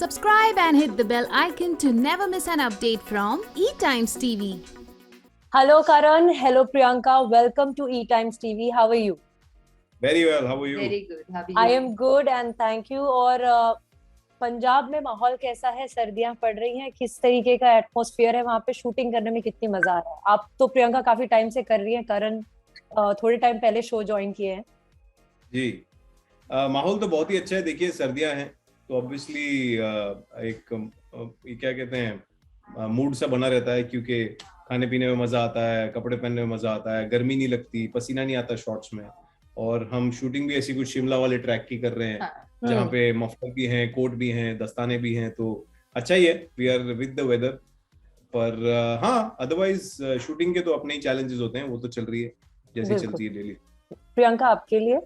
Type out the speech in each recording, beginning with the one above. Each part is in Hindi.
Subscribe and hit the bell icon to never miss an update from eTimes TV. Hello Karan, hello Priyanka, welcome to eTimes TV. How are you? Very well, how are you? Very good. How are you? I am good and thank you. और पंजाब में माहौल कैसा है? सर्दियां पड़ रही हैं, किस तरीके का एटमॉस्फेयर है वहां पे? शूटिंग करने में कितनी मजा आ रहा है? आप तो प्रियंका काफी टाइम से कर रही हैं, करण थोड़े टाइम पहले शो ज्वाइन किए हैं। जी माहौल तो बहुत ही अच्छा है। देखिए सर्दियां हैं तो ऑब्वियसली एक ये क्या कहते हैं मूड सा बना रहता है, क्योंकि खाने पीने में मजा आता है, कपड़े पहनने में मजा आता है, गर्मी नहीं लगती, पसीना नहीं आता शॉर्ट्स में। और हम शूटिंग भी ऐसी कुछ शिमला वाले ट्रैक की कर रहे हैं जहाँ पे मफलर भी हैं, कोट भी हैं, दस्ताने भी हैं, तो अच्छा ही है। We are with the weather. पर हाँ, अदरवाइज शूटिंग के तो अपने ही चैलेंजेस होते हैं, वो तो चल रही है जैसे चलती है डेली। प्रियंका आपके लिए?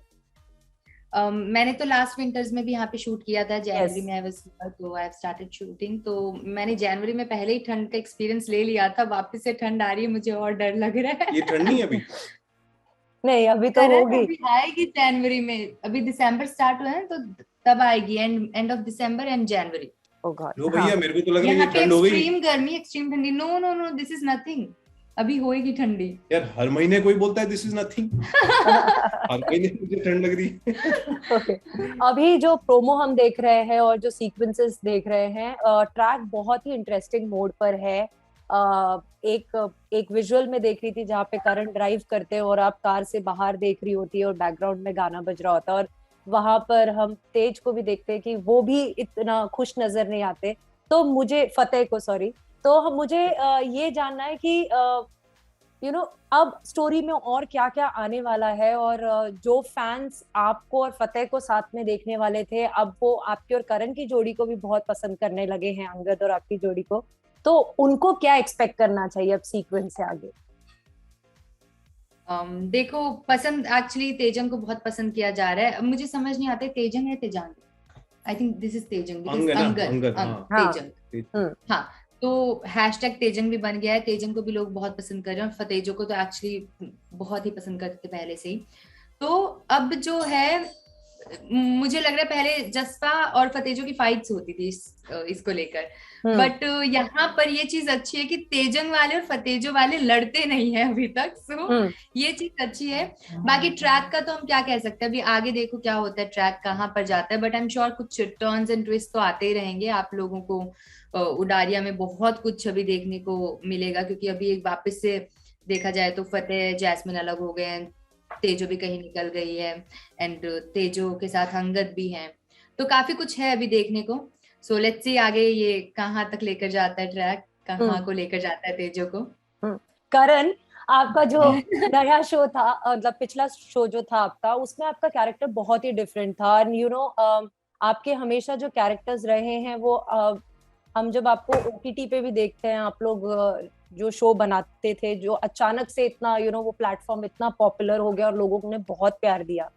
मैंने तो लास्ट विंटर्स में भी यहाँ पे शूट किया था। जनवरी में आई वाज तो आई हैव स्टार्टेड शूटिंग। तो मैंने जनवरी में पहले ही ठंड का एक्सपीरियंस ले लिया था। वापस से ठंड आ रही है, मुझे और डर लग रहा है। ये ठंड नहीं है अभी? नहीं, अभी तो होगी। अभी आएगी जनवरी में, अभी दिसंबर स्टार्ट हुआ है तो तब आएगी, end of December and January. Oh god. लो भैया, मेरे को तो लग रहा है यहाँ पे ठंड हो गई। एक्सट्रीम गर्मी, एक्सट्रीम ठंडी। नो दिस इज नथिंग, अभी होएगी ठंडी। यार हर महीने कोई बोलता है दिस इज नथिंग। हर महीने मुझे ठंड लग रही है। Okay. अभी जो प्रोमो हम देख रहे हैं और जो सीक्वेंसेस देख रहे हैं, ट्रैक बहुत ही इंटरेस्टिंग मोड पर है। एक विजुअल में देख रही थी जहाँ पे करण ड्राइव करते हैं और आप कार से बाहर देख रही होती है और बैकग्राउंड में गाना बज रहा होता है, और वहां पर हम तेज को भी देखते हैं कि वो भी इतना खुश नजर नहीं आते। तो मुझे फतेह को तो मुझे ये जानना है कि अब स्टोरी में और क्या क्या आने वाला है, और जो फैंस आपको और फतेह को साथ में देखने वाले थे, अब वो आपके और करण की जोड़ी को भी बहुत पसंद करने लगे हैं, अंगद और आपकी जोड़ी को। तो उनको क्या एक्सपेक्ट करना चाहिए अब सीक्वेंस से आगे? देखो, पसंद एक्चुअली तेजंग को बहुत पसंद किया जा रहा है। अब मुझे समझ नहीं आता तेजंग है Tejang, I think this is Tejang, Angad Tejang. हाँ, तो हैशटैग तेजंग भी बन गया है। तेजंग को भी लोग बहुत पसंद कर रहे हैं, और फतेजो को तो एक्चुअली बहुत ही पसंद करते थे पहले से ही। तो अब जो है, मुझे लग रहा है पहले जस्पा और फतेजो की फाइट्स होती थी इसको लेकर, बट यहाँ पर ये चीज अच्छी है कि तेजंग वाले और फतेजो वाले लड़ते नहीं है अभी तक। सो ये चीज अच्छी है। बाकी ट्रैक का तो हम क्या कह सकते हैं, अभी आगे देखो क्या होता है, ट्रैक कहाँ पर जाता है। बट आई एम श्योर कुछ टर्न्स एंड ट्विस्ट तो आते ही रहेंगे। आप लोगों को उडारिया में बहुत कुछ अभी देखने को मिलेगा, क्योंकि अभी एक वापस से देखा जाए तो फतेह जैस्मिन अलग हो गए हैं, तेजो भी कहीं निकल गई है, एंड तेजो के साथ अंगद भी हैं। तो काफी कुछ है अभी देखने को। सो लेट्स सी आगे ये कहाँ तक लेकर जाता है, ट्रैक कहाँ को लेकर जाता है तेजो को। करण, आपका जो नया शो था, मतलब पिछला शो जो था आपका, उसमें आपका कैरेक्टर बहुत ही डिफरेंट था। आपके हमेशा जो कैरेक्टर्स रहे हैं वो हम जब आपको OTT पे भी देखते हैं, आप लोग जो शो बनाते थे, जो अचानक से इतना वो प्लेटफॉर्म इतना पॉपुलर हो गया और लोगों ने बहुत प्यार दिया,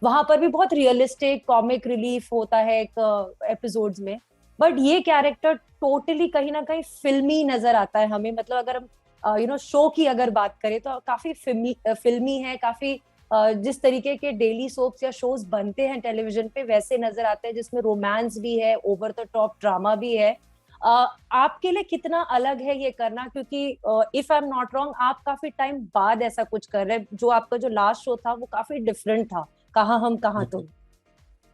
वहां पर भी बहुत रियलिस्टिक कॉमिक रिलीफ होता है एक एपिसोड्स में। बट ये कैरेक्टर टोटली कहीं ना कहीं फिल्मी नजर आता है हमें। मतलब अगर हम शो की अगर बात करें तो काफी फिल्मी है, काफी जिस तरीके के डेली सोप्स या शोज बनते हैं टेलीविजन पे वैसे नजर आते हैं, जिसमें रोमांस भी है, ओवर द टॉप ड्रामा भी है। आपके लिए कितना अलग है ये करना? क्योंकि if I am not wrong, आप काफी टाइम बाद ऐसा कुछ कर रहे हैं। जो आपका जो लास्ट शो था वो काफी डिफरेंट था, कहाँ हम कहाँ तुम।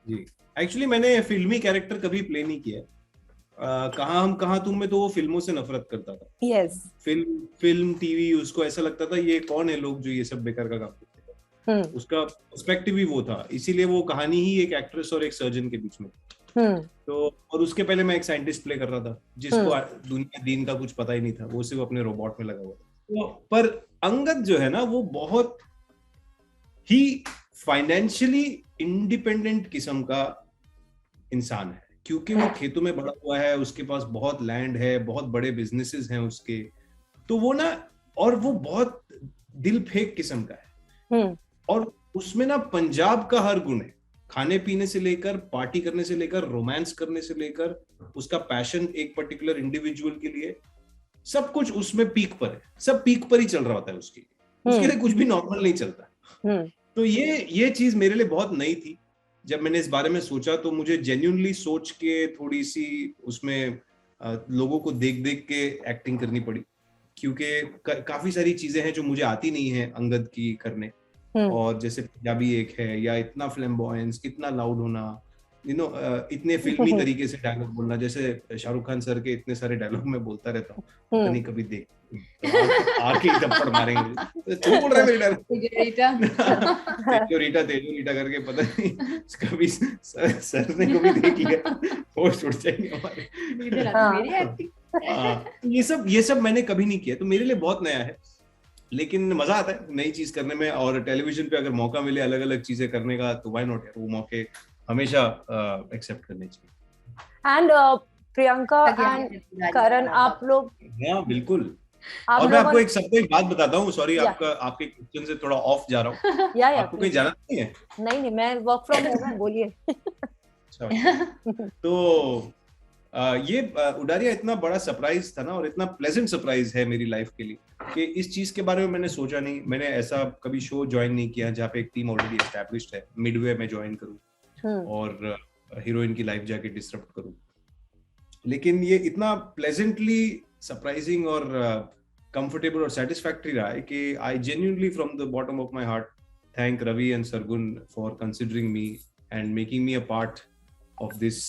जी, एक्चुअली मैंने फिल्मी कैरेक्टर कभी प्ले नहीं किया। कहाँ हम कहाँ तुम में तो वो फिल्मों से नफरत करता था। यस। फिल्म टीवी, उसको ऐसा लगता था ये कौन है लोग जो ये सब बेकार का काम करते हैं। उसका पर्सपेक्टिव ही वो था, इसीलिए वो कहानी ही एक एक्ट्रेस और एक सर्जन के बीच में। तो और उसके पहले मैं एक साइंटिस्ट प्ले कर रहा था जिसको दुनिया दीन का कुछ पता ही नहीं था, वो सिर्फ अपने रोबोट में लगा हुआ था। पर अंगद जो है ना, वो बहुत ही फाइनेंशियली इंडिपेंडेंट किस्म का इंसान है, क्योंकि वो खेतों में बड़ा हुआ है, उसके पास बहुत लैंड है, बहुत बड़े बिजनेसेस हैं उसके। तो वो ना, और वो बहुत दिल फेंक किस्म का है, और उसमें ना पंजाब का हर गुण है। खाने पीने से लेकर, पार्टी करने से लेकर, रोमांस करने से लेकर, उसका पैशन एक पर्टिकुलर इंडिविजुअल के लिए, सब कुछ उसमें पीक पर है। सब पीक पर ही चल रहा होता है उसके लिए कुछ भी नॉर्मल नहीं चलता। तो ये चीज मेरे लिए बहुत नई थी। जब मैंने इस बारे में सोचा तो मुझे जेन्युइनली सोच के थोड़ी सी उसमें लोगों को देख देख के एक्टिंग करनी पड़ी, क्योंकि काफी सारी चीजें हैं जो मुझे आती नहीं है अंगद की करने, और जैसे पंजाबी एक है, या इतना फ्लैम्बॉयंस, इतना लाउड होना, इतने फिल्मी तरीके से डायलॉग बोलना, जैसे शाहरुख खान सर के इतने सारे डायलॉग मैं बोलता रहता हूँ, पता नहीं कभी देख तो आके ही थप्पड़ मारेंगे, तो बोल रहे मेरे डायलॉग तेजो करके, पता नहीं कभी सर ने कभी देख लिया होश उड़ जाएंगे हमारे। ये सब मैंने कभी नहीं किया, तो मेरे लिए बहुत नया है, लेकिन मजा आता है नई चीज करने में, और टेलीविजन पे अगर मौका मिले अलग अलग चीजें करने का तो व्हाई नॉट यार, वो मौके हमेशा एक्सेप्ट करने चाहिए। एंड प्रियंका एंड करण, आप लोग, हाँ बिल्कुल। और मैं आपको एक बात बताता हूँ, सॉरी आपके क्वेश्चन से थोड़ा ऑफ जा रहा हूँ, आपको कहीं जाना नहीं है? नहीं, मैं वर्क फ्रॉम होम है, बोलिए। तो ये उडारिया इतना बड़ा सरप्राइज था ना, और इतना प्लेजेंट सरप्राइज है मेरी लाइफ के लिए, कि इस चीज के बारे में मैंने सोचा नहीं, मैंने ऐसा कभी शो ज्वाइन नहीं किया जहाँ पे एक टीम ऑलरेडी एस्टैब्लिश्ड है, मिडवे में ज्वाइन करूँ और हीरोइन की लाइफ जाके डिसरप्ट करूँ, लेकिन ये इतना प्लेजेंटली सरप्राइजिंग और कंफर्टेबल और सेटिस्फैक्टरी रहा है कि I genuinely from the bottom of my heart thank Ravi and Sargun for considering me and making me a part of this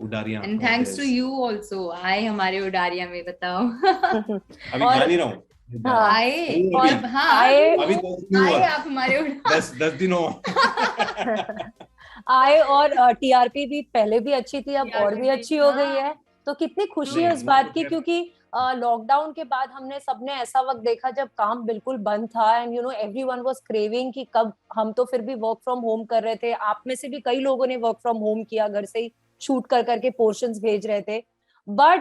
Udaariyaan, and thanks to you also, आए हमारे उडारिया में, बताओ। अभी गा नहीं रहा हूँ, आए और अभी आप हमारे 10 दिन हो आए, और टीआरपी भी पहले भी अच्छी थी, अब और भी अच्छी हो गई है, तो कितनी खुशी है इस बात की, क्योंकि लॉकडाउन के बाद हमने सबने ऐसा वक्त देखा जब काम बिल्कुल बंद था, एंड एवरीवन वाज क्रेविंग कि कब, हम तो फिर भी वर्क फ्रॉम होम कर रहे थे, आप में से भी कई लोगों ने वर्क फ्रॉम होम किया, घर से ही शूट कर करके पोर्शंस भेज रहे थे, बट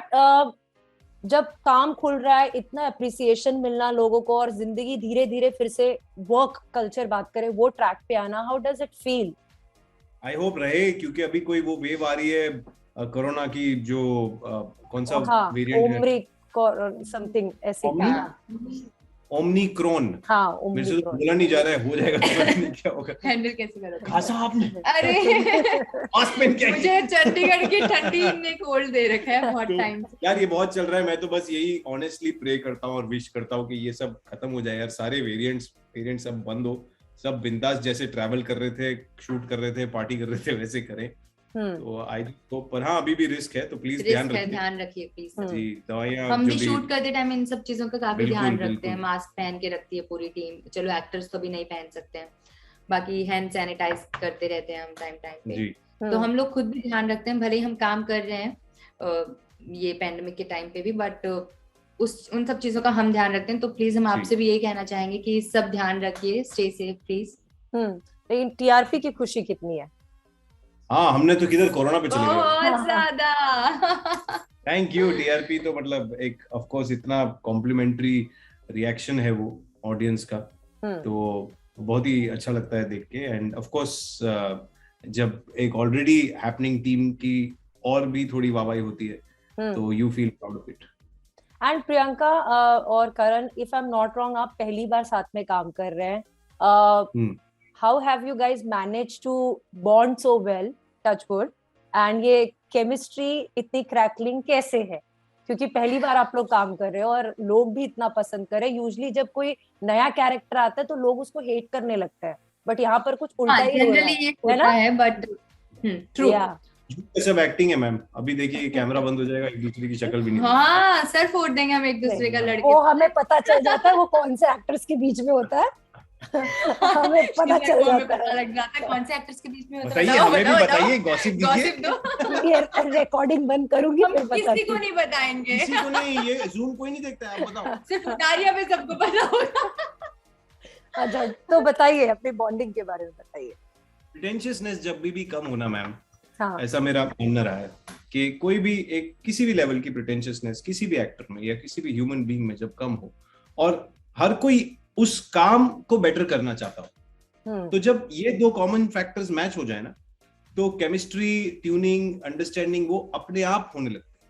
जब काम खुल रहा है, इतना अप्रिसिएशन मिलना लोगों को, और जिंदगी धीरे धीरे फिर से वर्क कल्चर बात करें वो ट्रैक पे आना, how does it feel? I hope रहे, क्योंकि अभी कोई वो वेव आ रही है कोरोना की, जो कौन सा वेरिएंट है, समथिंग ऐसे, ओमनिक्रॉन, मेरे से तो बोला नहीं जा रहा है, हो जाएगा पता नहीं क्या होगा। हैंडल कैसे करोगे? खासा आपने, अरे मास्क पहन के, मुझे चंडीगढ़ की ठंडी ने कोल्ड दे रखा है बहुत टाइम से। यार ये बहुत चल रहा है, मैं तो बस यही ऑनेस्टली प्रे करता हूँ और विश करता हूँ कि ये सब खत्म हो जाए यार, सारे वेरिएंट्स सब बंद हो, सब बिंदास जैसे ट्रैवल कर रहे थे, शूट कर रहे थे, पार्टी कर रहे थे, वैसे करें। तो आई तो, पर हाँ अभी भी रिस्क है, तो प्लीज ध्यान रखिए प्लीज जी। दवाइयां हम भी शूट करते टाइम इन सब चीजों का काफी ध्यान रखते हैं, मास्क पहन के रखती है पूरी टीम, चलो एक्टर्स तो भी नहीं पहन सकते हैं, बाकी हैंड सैनिटाइज करते रहते हैं हम टाइम पे, तो हम लोग खुद भी ध्यान रखते हैं, भले ही हम काम कर रहे हैं ये पैंडेमिक के टाइम पे भी, बट उन सब चीजों का हम ध्यान रखते हैं, तो प्लीज हम आपसे भी यही कहना चाहेंगे कि सब ध्यान रखिए, स्टे सेफ प्लीज। लेकिन टीआरपी की खुशी कितनी है? हाँ, हमने तो किधर कोरोना पे चले गए, बहुत ज्यादा। थैंक यू टीआरपी, तो मतलब एक ऑफ कोर्स इतना कॉम्प्लीमेंट्री रिएक्शन है वो ऑडियंस का, तो बहुत ही अच्छा लगता है देख के, एंड ऑफ कोर्स जब एक ऑलरेडी हैपनिंग टीम की और भी थोड़ी वाहवाही होती है तो you feel proud of it. And Priyanka और Karan, if I am not wrong, आप पहली बार साथ में काम कर रहे हैं, how have you guys managed to bond so well, touch wood, and ये chemistry इतनी crackling कैसे है? क्योंकि पहली बार आप लोग काम कर रहे हो और लोग भी इतना पसंद कर रहे हैं, यूजुअली जब कोई नया कैरेक्टर आता है तो लोग उसको हेट करने लगते हैं, बट यहाँ पर कुछ उल्टा ही हो रहा है ना, बट ट्रू, सब एक्टिंग है मैम, अभी देखिए कैमरा बंद हो जाएगा, एक दूसरे की शक्ल भी नहीं, हाँ सर फोड़ देंगे हम एक दूसरे का, लड़के वो हमें पता चल जाता है वो कौन से एक्टर्स के बीच में होता है, हमें पता चल जाता है, लग जाता है कौन से एक्टर्स के बीच में होता है। बताइए, हमें भी बताइए, गॉसिप दीजिए, ये रिकॉर्डिंग बंद करूंगी, फिर किसी को नहीं बताएंगे, किसी को नहीं, ये जूम कोई नहीं देखता है, आप बताओ, सिर्फ उडारिया पे सबको पता होगा। अच्छा, तो बताइए अपनी बॉन्डिंग के बारे में बताइए। प्रिटेंशियसनेस जब भी कम होना मैम, ऐसा मेरा मानना रहा है कि कोई भी एक किसी भी लेवल की प्रिटेंशियसनेस किसी भी एक्टर में या किसी भी ह्यूमन बीइंग में जब कम हो, और हर कोई उस काम को बेटर करना चाहता हो, तो जब ये दो कॉमन फैक्टर्स मैच हो जाए ना, तो केमिस्ट्री, ट्यूनिंग, अंडरस्टैंडिंग वो अपने आप होने लगती है।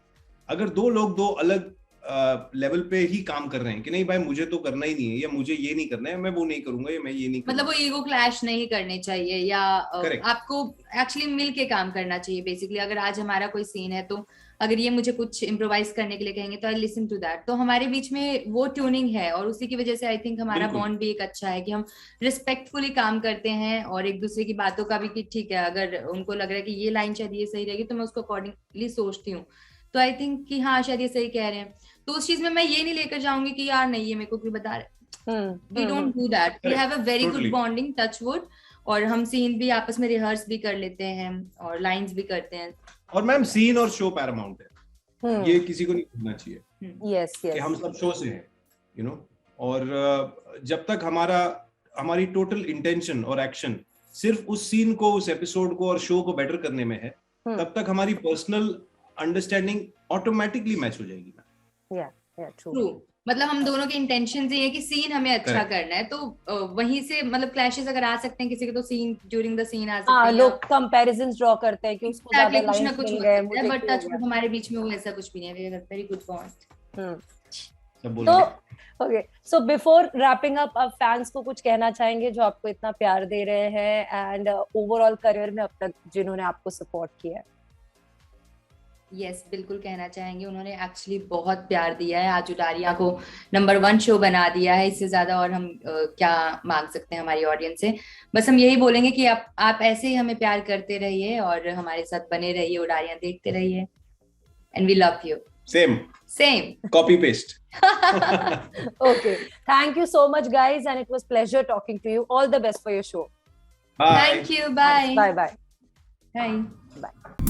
अगर दो लोग दो अलग लेवल पे ही काम कर रहे हैं कि नहीं भाई मुझे तो करना ही नहीं है, या मुझे ये नहीं करना है, मैं वो नहीं करूंगा, या मैं ये नहीं करूंगा। मतलब वो ईगो क्लैश नहीं करने चाहिए, या आपको एक्चुअली मिल के काम करना चाहिए बेसिकली। अगर आज हमारा कोई सीन है तो अगर ये मुझे कुछ इम्प्रोवाइज करने के लिए कहेंगे तो आई लिसन टू दैट। तो हमारे बीच में वो ट्यूनिंग है और उसी की वजह से आई थिंक हमारा बॉन्ड भी एक अच्छा है कि हम रिस्पेक्टफुली काम करते हैं और एक दूसरे की बातों का भी कि ठीक है अगर उनको लग रहा है कि ये लाइन शायद ये सही रहेगी तो मैं उसको अकॉर्डिंगली सोचती हूँ। तो आई थिंक कि हाँ शायद ये सही कह रहे हैं, तो उस चीज में मैं ये नहीं लेकर जाऊंगी कि यार नहीं ये मेरे को क्यों बता रहे। We don't do that, we have a very good bonding, touch wood. और हम सीन भी आपस में रिहर्स भी कर लेते हैं और लाइंस भी करते हैं। और मैम सीन और शो पैरामाउंट है, ये किसी को नहीं भूलना चाहिए। यस कि हम सब शो से हैं, यू नो। और जब तक हमारी टोटल इंटेंशन और एक्शन सिर्फ उस सीन को, उस एपिसोड को और शो को बेटर करने में है, तब तक हमारी पर्सनल अंडरस्टैंडिंग ऑटोमेटिकली मैच हो जाएगी। ट्रू। मतलब हम दोनों के इंटेंशन ये है कि सीन हमें अच्छा करना है, तो वहीं से मतलब क्लैशेस अगर आ सकते हैं किसी के, तो सीन ड्यूरिंग द सीन आ सकते हैं। लोग कंपैरिजंस ड्रॉ करते हैं कि उसको ज्यादा कुछ ना लाइंस कुछ मिल गए, मुझे बट टच वुड हमारे बीच में वो ऐसा कुछ भी नहीं है। We have a very good bond. तो okay, so before wrapping up, आप फैंस को कुछ कहना चाहेंगे जो आपको इतना प्यार दे रहे हैं एंड ओवरऑल करियर में अब तक जिन्होंने आपको सपोर्ट किया है? यस, बिल्कुल कहना चाहेंगे। उन्होंने एक्चुअली बहुत प्यार दिया है, आज उडारिया को नंबर 1 शो बना दिया है। इससे ज्यादा और हम क्या मांग सकते हैं हमारी ऑडियंस से। बस हम यही बोलेंगे कि आप ऐसे ही हमें प्यार करते रहिए और हमारे साथ बने रहिए, उडारिया देखते रहिए। And we love you. Same copy paste. Okay, thank you so much guys and it was pleasure talking to you. All the best for your show. Bye. Thank you. Bye. Bye. Bye. Bye.